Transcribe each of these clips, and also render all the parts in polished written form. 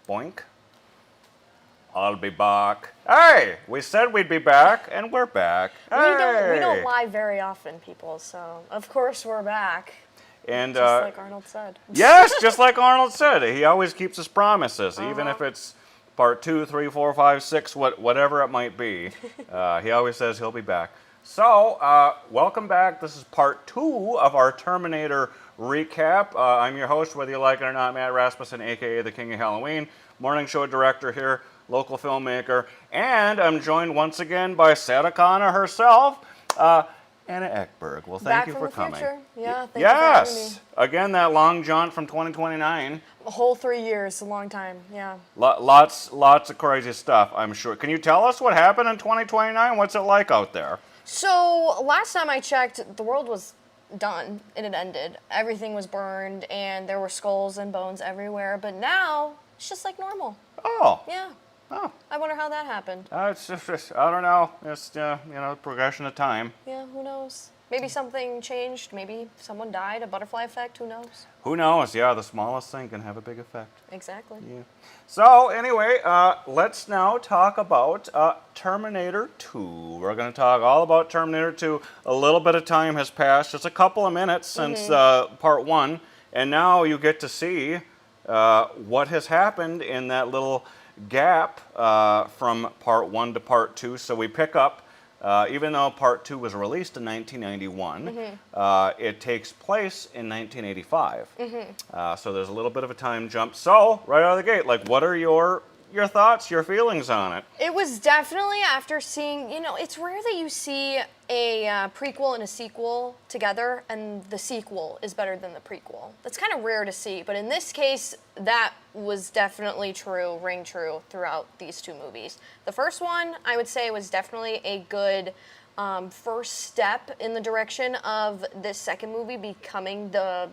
Boink. I'll be back. Hey, we said we'd be back, and we're back. Hey. We don't lie very often, people, so of course we're back. And, just like Arnold said. Yes, just like Arnold said. He always keeps his promises, even if it's part 2, 3, 4, 5, 6, whatever it might be. He always says he'll be back. So, welcome back. This is part 2 of our Terminator recap. I'm your host, whether you like it or not, Matt Rasmussen, a.k.a. the King of Halloween, morning show director here, local filmmaker, and I'm joined once again by Sarah Connor herself, Anna Eckburg. Well, thank you for coming. Future. Yeah, thank you for having me. Again, that long jaunt from 2029. A whole 3 years, a long time, yeah. Lots of crazy stuff, I'm sure. Can you tell us what happened in 2029? What's it like out there? So, last time I checked, the world was done. It had ended. Everything was burned, and there were skulls and bones everywhere. But now, it's just like normal. Oh. Yeah. Oh. I wonder how that happened. It's just, I don't know. It's, progression of time. Yeah, who knows? Maybe something changed. Maybe someone died. A butterfly effect. Who knows? Who knows? Yeah, the smallest thing can have a big effect. Exactly. Yeah. So, anyway, let's now talk about Terminator 2. We're going to talk all about Terminator 2. A little bit of time has passed. Just a couple of minutes since part 1. And now you get to see what has happened in that little gap from part 1 to part 2. So we pick up, even though part 2 was released in 1991, it takes place in 1985. So there's a little bit of a time jump. So right out of the gate, like, what are your thoughts, your feelings on it? It was definitely after seeing, it's rare that you see a prequel and a sequel together, and the sequel is better than the prequel. That's kind of rare to see, but in this case, that was definitely true, ring true throughout these two movies. The first one, I would say, was definitely a good first step in the direction of this second movie becoming the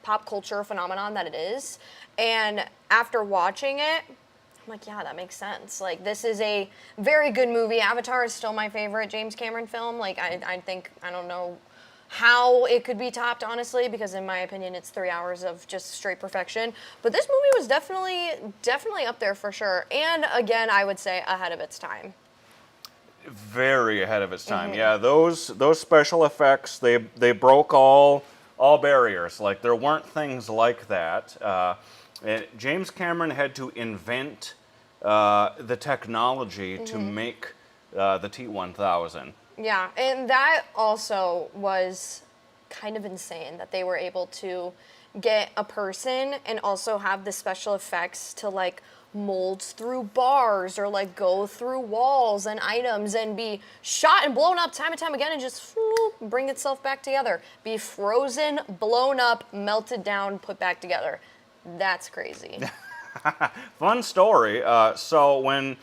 pop culture phenomenon that it is. And after watching it, I'm like, yeah, that makes sense. Like, this is a very good movie. Avatar is still my favorite James Cameron film. Like, I think, I don't know how it could be topped, honestly, because in my opinion, it's 3 hours of just straight perfection. But this movie was definitely up there for sure. And again, I would say ahead of its time. Very ahead of its time. Yeah, those special effects, they broke all barriers. Like, there weren't things like that. James Cameron had to invent the technology to make the T-1000. Yeah, and that also was kind of insane that they were able to get a person and also have the special effects to, like, mold through bars or, like, go through walls and items and be shot and blown up time and time again and just bring itself back together. Be frozen, blown up, melted down, put back together. That's crazy. Fun story. So when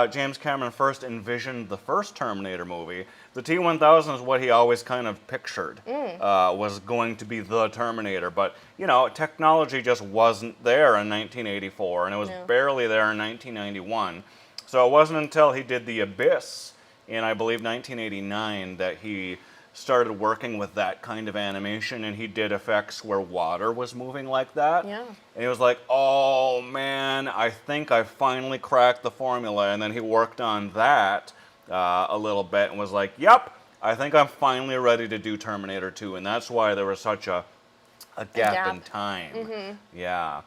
James Cameron first envisioned the first Terminator movie, the T-1000 is what he always kind of pictured was going to be the Terminator. But, technology just wasn't there in 1984, and it was barely there in 1991. So it wasn't until he did The Abyss in, I believe, 1989 that he started working with that kind of animation, and he did effects where water was moving like that. Yeah. And he was like, oh man, I think I finally cracked the formula. And then he worked on that a little bit and was like, yep, I think I'm finally ready to do Terminator 2. And that's why there was such a gap in time. Yeah.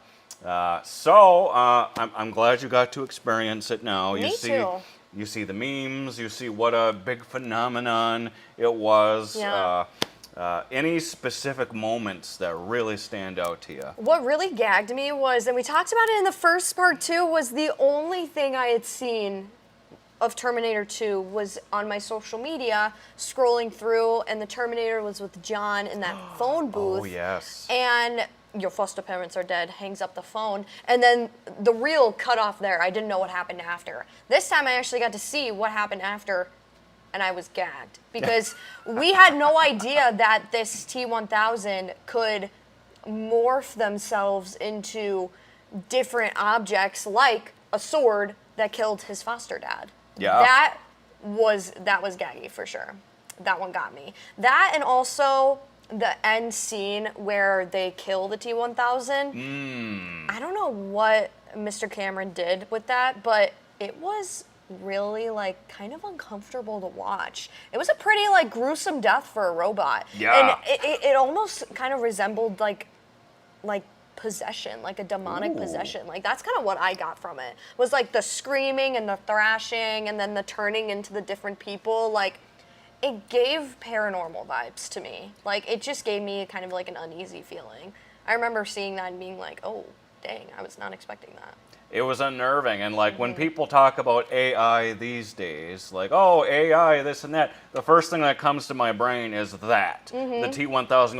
So I'm glad you got to experience it now. Me too. You see the memes, you see what a big phenomenon it was. Yeah. Any specific moments that really stand out to you? What really gagged me was, and we talked about it in the first part too, was the only thing I had seen of Terminator 2 was on my social media, scrolling through, and the Terminator was with John in that phone booth. Oh, yes. And your foster parents are dead, hangs up the phone, and then the reel cut off there. I didn't know what happened after. This time I actually got to see what happened after, and I was gagged. Because we had no idea that this T-1000 could morph themselves into different objects, like a sword that killed his foster dad. Yeah. That was gaggy for sure. That one got me. That, and also the end scene where they kill the T-1000. I don't know what Mr. Cameron did with that, but it was really like kind of uncomfortable to watch. It was a pretty like gruesome death for a robot. Yeah. And it almost kind of resembled like possession, like a demonic possession. Like that's kind of what I got from it. Was like the screaming and the thrashing and then the turning into the different people. Like it gave paranormal vibes to me. Like it just gave me kind of like an uneasy feeling. I remember seeing that and being like, oh, dang, I was not expecting that. It was unnerving, and like when people talk about AI these days, like, oh, AI, this and that, the first thing that comes to my brain is that. The T-1000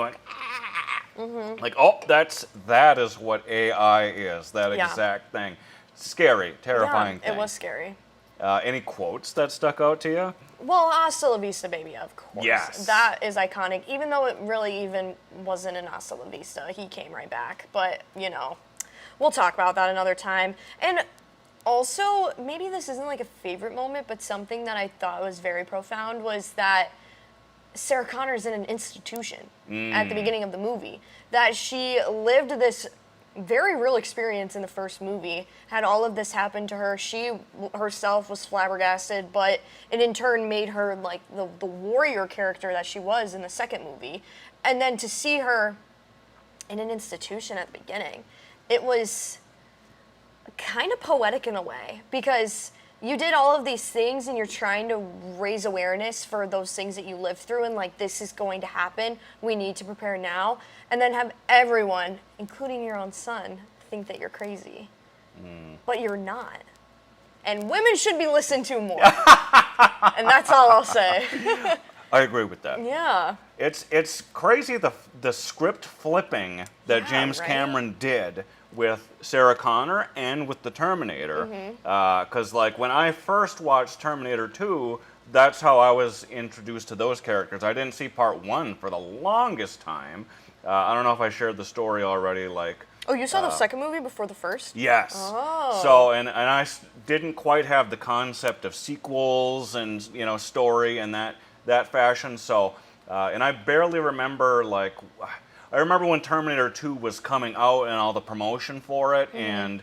going, like, oh, that is what AI is, that exact thing. Scary, terrifying thing. It was scary. Any quotes that stuck out to you? Well, Hasta La Vista, baby, of course. Yes. That is iconic, even though it really even wasn't an Hasta La Vista. He came right back, but, you know, we'll talk about that another time. And also, maybe this isn't like a favorite moment, but something that I thought was very profound was that Sarah Connor's in an institution at the beginning of the movie. That she lived this very real experience in the first movie, had all of this happen to her. She herself was flabbergasted, but it in turn made her like the warrior character that she was in the second movie. And then to see her in an institution at the beginning, it was kind of poetic in a way, because you did all of these things and you're trying to raise awareness for those things that you lived through, and like, this is going to happen, we need to prepare now, and then have everyone, including your own son, think that you're crazy. But you're not. And women should be listened to more. And that's all I'll say. I agree with that. Yeah. It's crazy the script flipping that James Cameron did with Sarah Connor and with the Terminator. Because like when I first watched Terminator 2, that's how I was introduced to those characters. I didn't see part 1 for the longest time. I don't know if I shared the story already. Like, oh, you saw the second movie before the first? yes. Oh. So and I didn't quite have the concept of sequels and story and that fashion. So and I barely remember like. I remember when Terminator 2 was coming out and all the promotion for it, and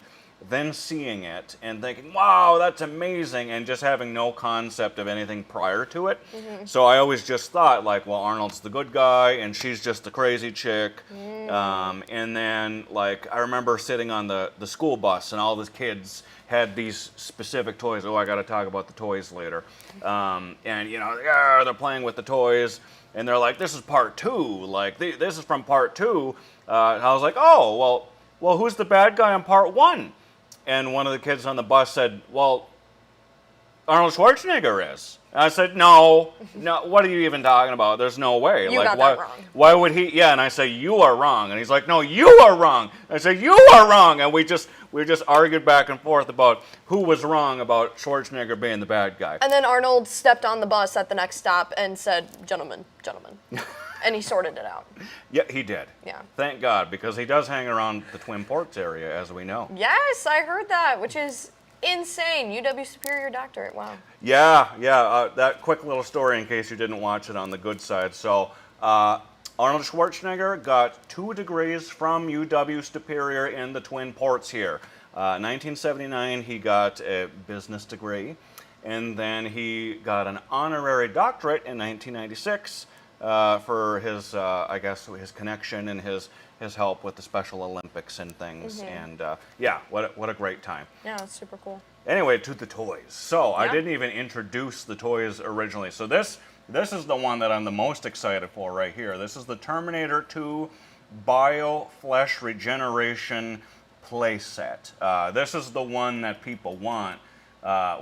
then seeing it and thinking, wow, that's amazing, and just having no concept of anything prior to it. So I always just thought, like, well, Arnold's the good guy, and she's just the crazy chick. And then, like, I remember sitting on the school bus, and all the kids had these specific toys. Oh, I got to talk about the toys later. And, they're playing with the toys. And they're like, this is part 2. Like, this is from part 2. I was like, oh, well, who's the bad guy in part 1? And one of the kids on the bus said, well, Arnold Schwarzenegger is. And I said, no, what are you even talking about? There's no way. You like, got that wrong. Why would he? Yeah, and I say, you are wrong. And he's like, no, you are wrong. And I say, you are wrong. And we just argued back and forth about who was wrong about Schwarzenegger being the bad guy. And then Arnold stepped on the bus at the next stop and said, gentlemen. And he sorted it out. Yeah, he did. Yeah. Thank God, because he does hang around the Twin Ports area, as we know. Yes, I heard that, which is insane. UW Superior Doctorate, wow. Yeah. That quick little story in case you didn't watch it on the good side. So Arnold Schwarzenegger got 2 degrees from UW Superior in the Twin Ports here. 1979, he got a business degree, and then he got an honorary doctorate in 1996 for his, his connection and his help with the Special Olympics and things. And what a great time. Yeah, that's super cool. Anyway, to the toys. So I didn't even introduce the toys originally. So this is the one that I'm the most excited for right here. This is the Terminator 2 Bio-Flesh Regeneration playset. This is the one that people want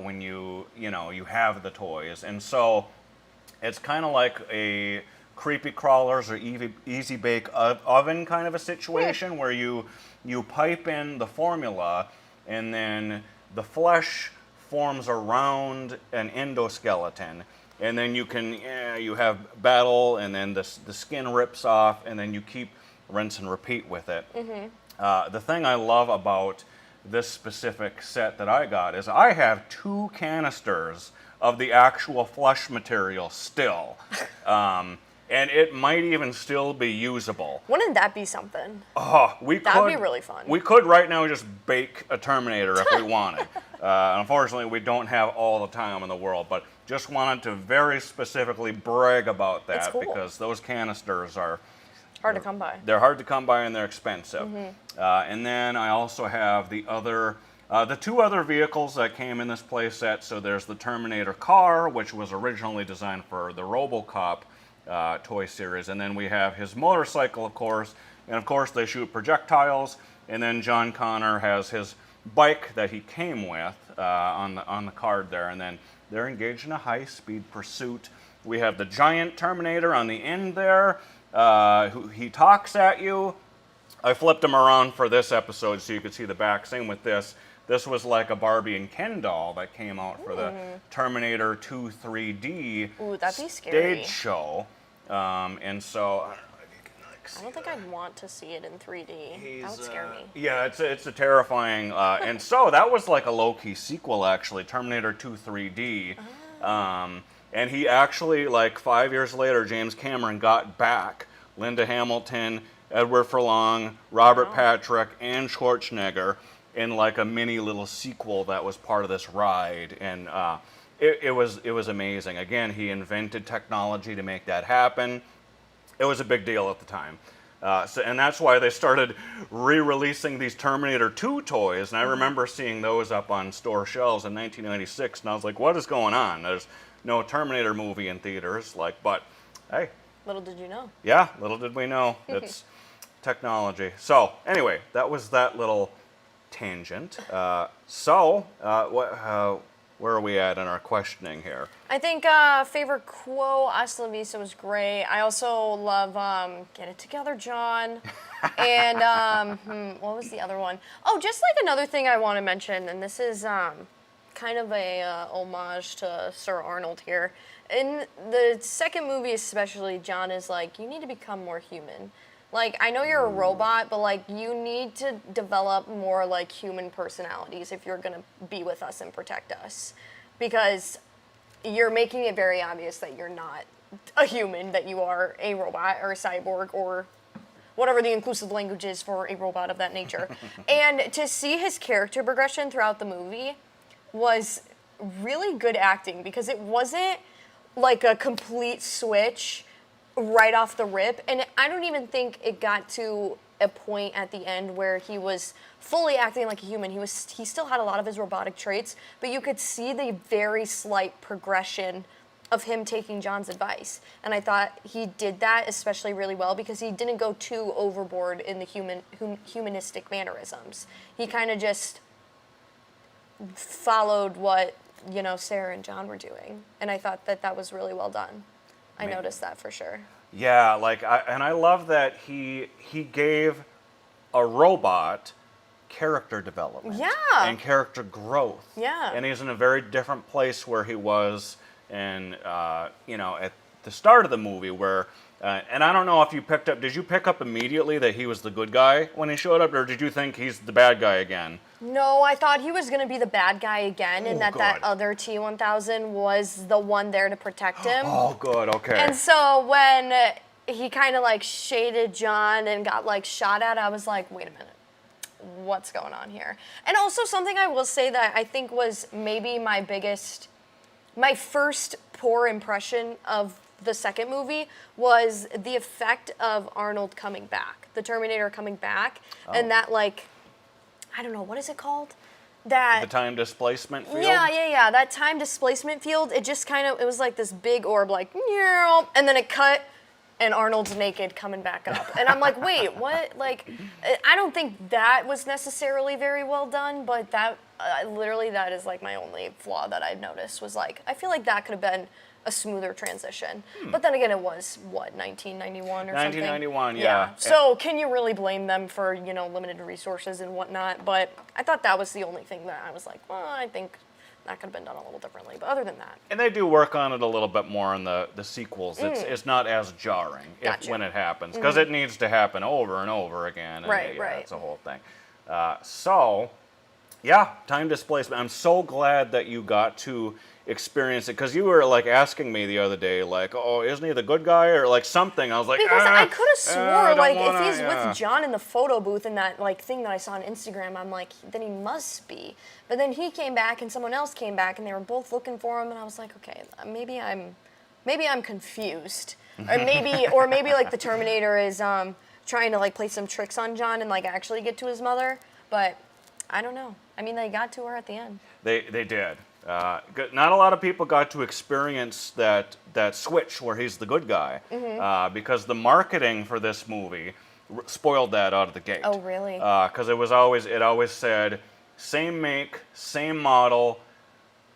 when you have the toys. And so it's kind of like a creepy crawlers or easy bake oven kind of a situation where you pipe in the formula and then the flesh forms around an endoskeleton, and then you have battle, and then the skin rips off, and then you keep rinse and repeat with it. The thing I love about this specific set that I got is I have 2 canisters of the actual flesh material still. and it might even still be usable. Wouldn't that be something? Oh, That would be really fun. We could right now just bake a Terminator if we wanted. Unfortunately, we don't have all the time in the world, but just wanted to very specifically brag about that It's cool. because those canisters are Hard to come by. they're hard to come by and they're expensive. And then I also have the two other vehicles that came in this play set. So there's the Terminator car, which was originally designed for the RoboCop toy series, and then we have his motorcycle, of course, and of course they shoot projectiles. And then John Connor has his bike that he came with on the card there, and then they're engaged in a high-speed pursuit. We have the giant Terminator on the end there. He talks at you. I flipped him around for this episode so you could see the back. Same with this. This was like a Barbie and Ken doll that came out for the Terminator 2 3D that'd be scary. stage show. And so, I don't know if you can I don't think I'd want to see it in 3D. That would scare me. Yeah, it's a terrifying. And so that was like a low-key sequel, actually, Terminator 2 3D. And he actually, like 5 years later, James Cameron got back Linda Hamilton, Edward Furlong, Robert Patrick, and Schwarzenegger in like a mini little sequel that was part of this ride. And it was amazing. Again, he invented technology to make that happen. It was a big deal at the time. And that's why they started re-releasing these Terminator 2 toys. And I remember seeing those up on store shelves in 1996. And I was like, what is going on? There's no Terminator movie in theaters. But hey. Little did you know. Yeah, little did we know. It's technology. So anyway, that was that little tangent. Where are we at in our questioning here? I think favorite quote, Hasta la Vista was great. I also love Get It Together, John. And what was the other one? Oh, just like another thing I want to mention, and this is kind of a homage to Sir Arnold here. In the second movie especially, John is like, you need to become more human. Like, I know you're a robot, but, like, you need to develop more, like, human personalities if you're going to be with us and protect us. Because you're making it very obvious that you're not a human, that you are a robot or a cyborg or whatever the inclusive language is for a robot of that nature. And to see his character progression throughout the movie was really good acting because it wasn't, like, a complete switch right off the rip, and I don't even think it got to a point at the end where he was fully acting like a human. He still had a lot of his robotic traits, but you could see the very slight progression of him taking John's advice. And I thought he did that especially really well because he didn't go too overboard in the humanistic mannerisms. He kind of just followed what, Sarah and John were doing, and I thought that was really well done. I noticed that for sure. Yeah, and I love that he gave a robot character development. Yeah. And character growth. Yeah. And he's in a very different place where he was in, at the start of the movie where, and I don't know if did you pick up immediately that he was the good guy when he showed up, or did you think he's the bad guy again? No, I thought he was going to be the bad guy again, and that other T-1000 was the one there to protect him. Oh, good, okay. And so when he kind of like shaded John and got like shot at, I was like, wait a minute, what's going on here? And also something I will say that I think was maybe my first poor impression of the second movie was the effect of Arnold coming back, the Terminator coming back, and that like, I don't know, what is it called? The time displacement field? Yeah. That time displacement field, it just it was like this big orb, like, and then it cut, and Arnold's naked coming back up. And I'm like, wait, what? Like, I don't think that was necessarily very well done, but that, literally, that is like my only flaw that I've noticed was like, I feel like that could have been a smoother transition. But then again, it was, 1991 or 1991, something? yeah. So can you really blame them for, limited resources and whatnot? But I thought that was the only thing that I was like, well, I think that could have been done a little differently. But other than that. And they do work on it a little bit more in the sequels. It's not as jarring when it happens, because it needs to happen over and over again. And Right. It's a whole thing. So Yeah, time displacement. I'm so glad that you got to experience it because you were like asking me the other day, like, "Oh, isn't he the good guy?" or like something. I was like, Because I could have I swore, don't like, wanna, if he's yeah. with John in the photo booth and that, like, thing that I saw on Instagram, I'm like, then he must be. But then he came back and someone else came back and they were both looking for him, and I was like, okay, maybe I'm confused. Or maybe like the Terminator is trying to like play some tricks on John and like actually get to his mother. But I don't know. I mean, they got to her at the end. They did. Not a lot of people got to experience that switch where he's the good guy because the marketing for this movie spoiled that out of the gate. Oh, really? Because it always said same make, same model,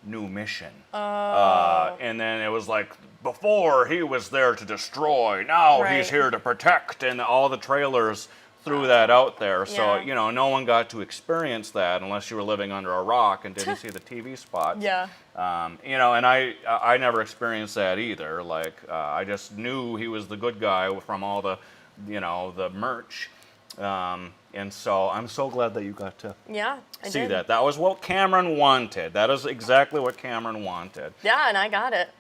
new mission. And then it was like before he was there to destroy, now he's Right. here to protect, and all the trailers threw that out there. So, Yeah. no one got to experience that unless you were living under a rock and didn't see the TV spots. Yeah. And I never experienced that either. Like, I just knew he was the good guy from all the, the merch. And so I'm so glad that you got to Yeah, I see did. that. That was what Cameron wanted. That is exactly what Cameron wanted. Yeah, and I got it.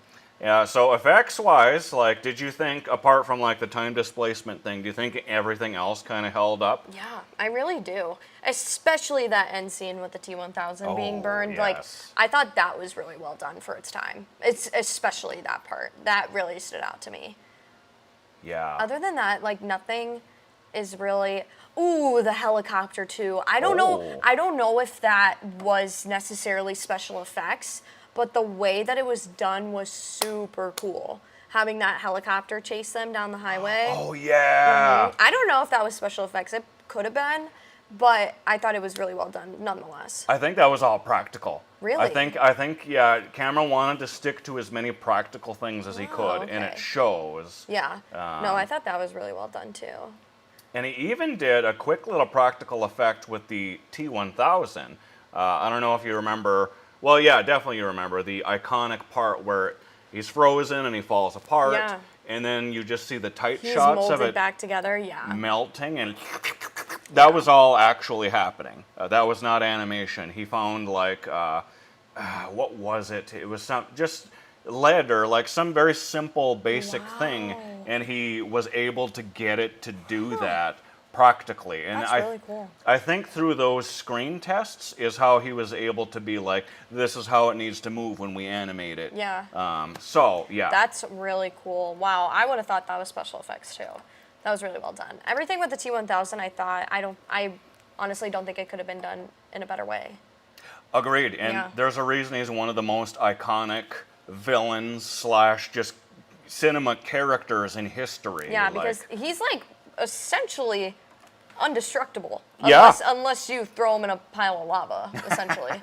Yeah, so effects-wise, like, did you think, apart from, like, the time displacement thing, do you think everything else kind of held up? Yeah, I really do. Especially that end scene with the T-1000 being Oh, burned. yes. Like, I thought that was really well done for its time. It's especially that part. That really stood out to me. Yeah. Other than that, like, nothing is really... Ooh, the helicopter, too. I don't know. Oh. I don't know if that was necessarily special effects, but the way that it was done was super cool. Having that helicopter chase them down the highway. Oh, yeah. I don't know if that was special effects. It could have been, but I thought it was really well done nonetheless. I think that was all practical. Really? I think, yeah, Cameron wanted to stick to as many practical things as he could, and it okay. shows. Yeah. No, I thought that was really well done too. And he even did a quick little practical effect with the T-1000. I don't know if you remember. Well, yeah, definitely you remember the iconic part where he's frozen and he falls apart. Yeah. And then you just see the tight He's shots molded of it back together, yeah. melting, and that was all actually happening. That was not animation. He found like, what was it? It was some just lead or like some very simple basic thing, Wow. and he was able to get it to do that practically. And That's really cool. I think through those screen tests is how he was able to be like, this is how it needs to move when we animate it. Yeah. So yeah. That's really cool. Wow, I would have thought that was special effects too. That was really well done. Everything with the T-1000, I honestly don't think it could have been done in a better way. Agreed. And Yeah. there's a reason he's one of the most iconic villains / just cinema characters in history. Yeah, Like, because he's like essentially indestructible. Yeah. Unless you throw him in a pile of lava, essentially.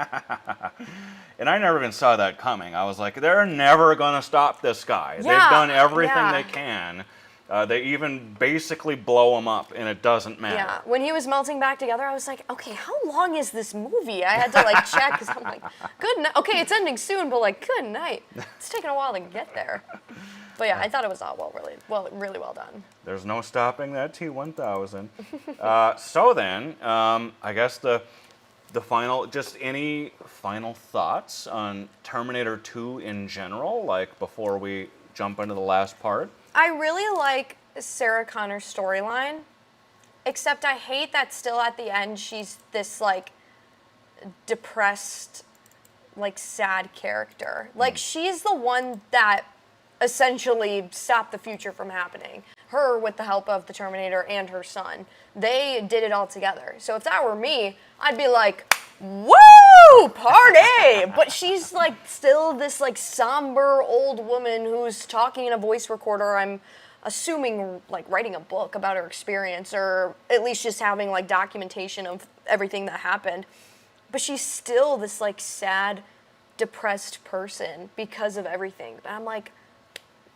and I never even saw that coming. I was like, they're never going to stop this guy. They've Yeah, done everything yeah. they can. They even basically blow him up, and it doesn't matter. Yeah, when he was melting back together, I was like, okay, how long is this movie? I had to like check because I'm like, good night. Okay, it's ending soon, but like, good night. It's taking a while to get there. But yeah, I thought it was all really well done. There's no stopping that T-1000. So then, I guess the final, just any final thoughts on Terminator 2 in general, like before we jump into the last part? I really like Sarah Connor's storyline, except I hate that still at the end she's this like depressed, like sad character. Like she's the one that essentially stopped the future from happening. Her with the help of the Terminator and her son. They did it all together. So if that were me, I'd be like, woo, party! But she's like still this like somber old woman who's talking in a voice recorder. I'm assuming like writing a book about her experience, or at least just having like documentation of everything that happened. But she's still this like sad, depressed person because of everything. But I'm like,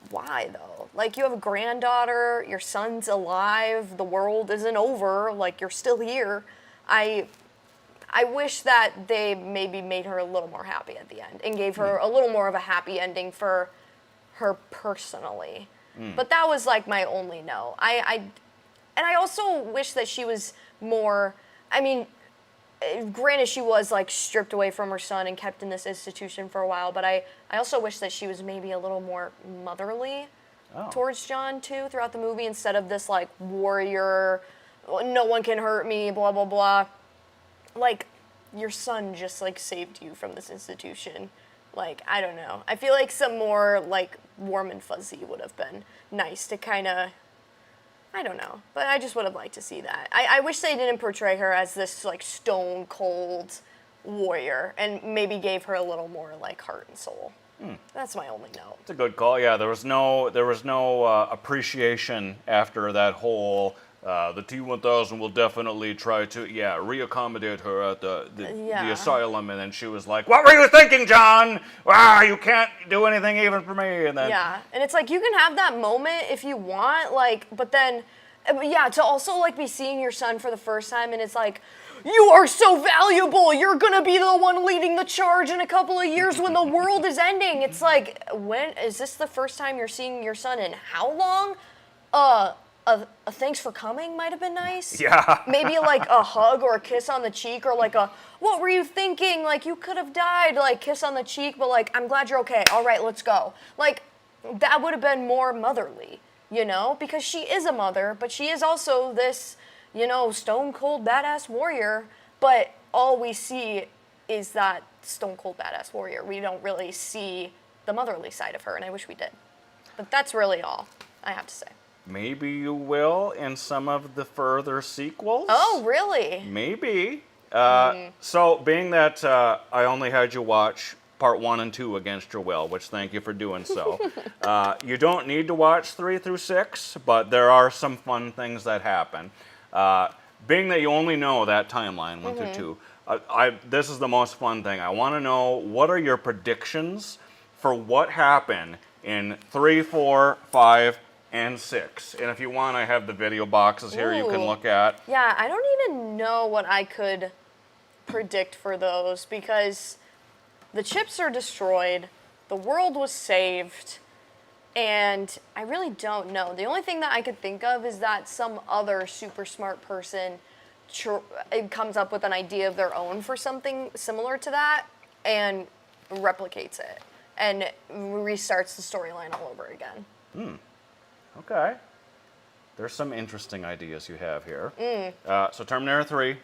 why though? Like you have a granddaughter, your son's alive, the world isn't over, like you're still here. I wish that they maybe made her a little more happy at the end and gave her a little more of a happy ending for her personally. But that was like my only no. And I also wish that she was more, I mean, granted, she was like stripped away from her son and kept in this institution for a while, but I also wish that she was maybe a little more motherly towards John too throughout the movie, instead of this like warrior, no one can hurt me, blah blah blah. Like, your son just like saved you from this institution. Like, I don't know. I feel like some more like warm and fuzzy would have been nice to kind of, I don't know, but I just would have liked to see that. I wish they didn't portray her as this like stone cold warrior, and maybe gave her a little more like heart and soul. That's my only note. It's a good call. Yeah, there was no appreciation after that whole. The T-1000 will definitely try to reaccommodate her at the asylum, and then she was like, "What were you thinking, John? Wow, you can't do anything even for me." And then and it's like, you can have that moment if you want, like, but then to also like be seeing your son for the first time, and it's like, you are so valuable. You're gonna be the one leading the charge in a couple of years when the world is ending. It's like, when is this the first time you're seeing your son in how long? A thanks for coming might have been nice. Yeah. Maybe like a hug or a kiss on the cheek, or like a, what were you thinking? Like, you could have died, like kiss on the cheek, but like, I'm glad you're okay. All right, let's go. Like, that would have been more motherly, you know? Because she is a mother, but she is also this, you know, stone cold badass warrior, but all we see is that stone cold badass warrior. We don't really see the motherly side of her, and I wish we did. But that's really all I have to say. Maybe you will in some of the further sequels. Oh, really? Maybe. So, being that I only had you watch part 1 and 2 against your will, which thank you for doing so, you don't need to watch 3 through 6, but there are some fun things that happen. Being that you only know that timeline, 1 through 2, this is the most fun thing. I want to know, what are your predictions for what happened in 3, 4, 5, and 6. And if you want, I have the video boxes here you can look at. Yeah, I don't even know what I could predict for those, because the chips are destroyed, the world was saved, and I really don't know. The only thing that I could think of is that some other super smart person comes up with an idea of their own for something similar to that and replicates it and restarts the storyline all over again. Okay. There's some interesting ideas you have here. So Terminator 3,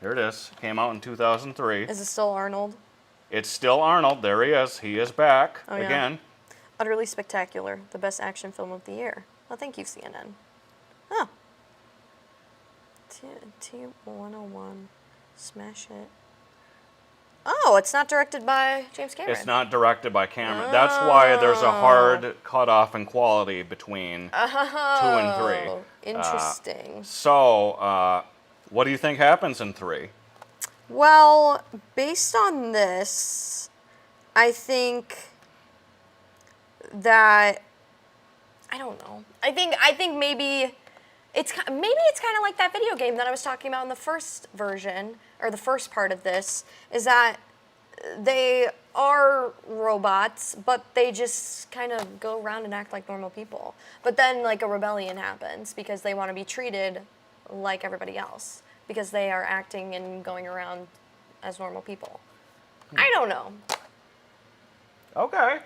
here it is. Came out in 2003. Is it still Arnold? It's still Arnold. There he is. He is back again. Utterly spectacular. The best action film of the year. Well, thank you, CNN. Oh. T-101. Smash it. Oh, it's not directed by James Cameron. It's not directed by Cameron. That's why there's a hard cutoff in quality between 2 and 3. Interesting. So, what do you think happens in 3? Well, based on this, I think that, I don't know. I think maybe it's kind of like that video game that I was talking about in the first version, or the first part of this, is that they are robots, but they just kind of go around and act like normal people. But then, like, a rebellion happens because they want to be treated like everybody else, because they are acting and going around as normal people. I don't know. Okay.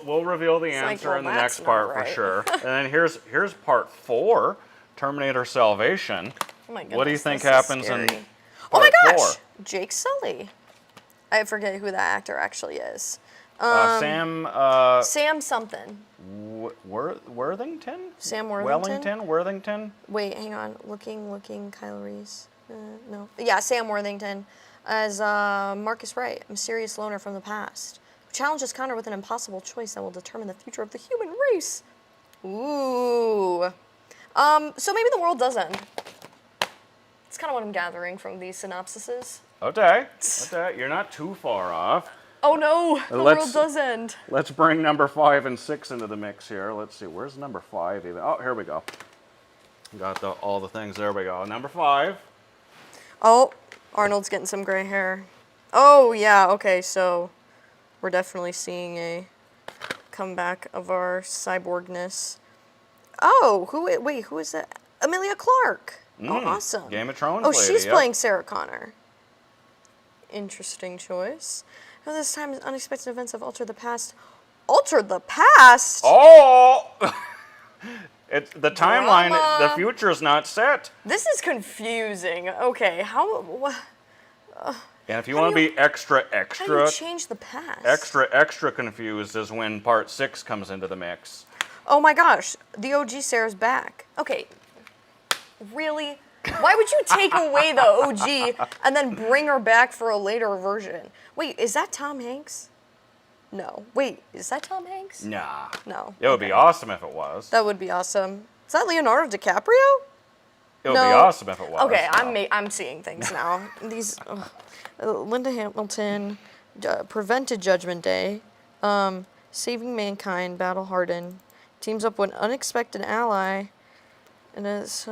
We'll reveal the answer in the next part for sure. And then here's part 4, Terminator Salvation. Oh my goodness, what do you think happens in part 4? Oh my gosh, Jake Sully. I forget who that actor actually is. Sam something. Worthington? Sam Worthington? Worthington? Wait, hang on. Looking, Kyle Reese. No. Yeah, Sam Worthington as Marcus Wright, a mysterious loner from the past, who challenges Connor with an impossible choice that will determine the future of the human race. Ooh. So maybe the world does end. It's kind of what I'm gathering from these synopsises. Okay. You're not too far off. Oh no, the world does end. Let's bring number 5 and 6 into the mix here. Let's see, where's number 5 even? Oh, here we go. Got all the things, there we go. Number 5. Oh, Arnold's getting some gray hair. Oh yeah, okay, so we're definitely seeing a comeback of our cyborgness. Oh, who is that? Emilia Clarke. Oh, awesome. Game of Thrones Oh, lady, she's playing Sarah Connor. Interesting choice. Now this time, unexpected events have altered the past. Altered the past? Oh! The timeline, Drama. the future is not set. This is confusing. Okay, And if you want to be extra, how do you change the past? extra confused is when part 6 comes into the mix. Oh my gosh, the OG Sarah's back. Okay, really? Why would you take away the OG and then bring her back for a later version? Wait, is that Tom Hanks? No. Wait, is that Tom Hanks? Nah. No. It would be awesome if it was. That would be awesome. Is that Leonardo DiCaprio? It would be awesome if it was. Okay, No. I'm seeing things now. These Linda Hamilton, Prevented Judgment Day, Saving Mankind, Battle Hardened, teams up with an unexpected ally, and as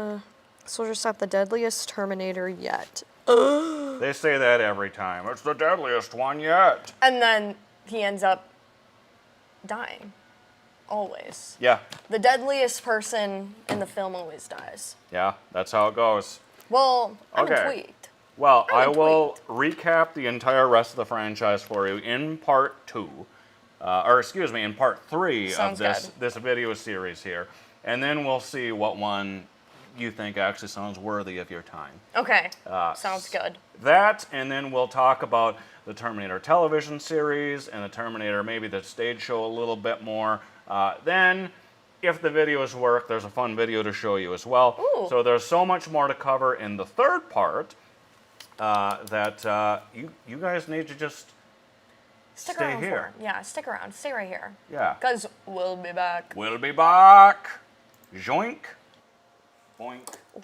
soldiers stop the deadliest Terminator yet. They say that every time. It's the deadliest one yet. And then he ends up dying. Always. Yeah. The deadliest person in the film always dies. Yeah, that's how it goes. Well, I'm Okay. intrigued. Well, I I'm will recap the entire rest of the franchise for you in part 2, or excuse me, in part 3 Sounds of good. this video series here, and then we'll see what one you think actually sounds worthy of your time. Okay. Sounds good. That, and then we'll talk about the Terminator television series and the Terminator, maybe the stage show a little bit more. Then, if the videos work, there's a fun video to show you as well. Ooh. So there's so much more to cover in the third part that you guys need to just Stick stay around here. for it. Yeah, stick around. Stay right here. Yeah. Because we'll be back. We'll be back. Joink. Boink.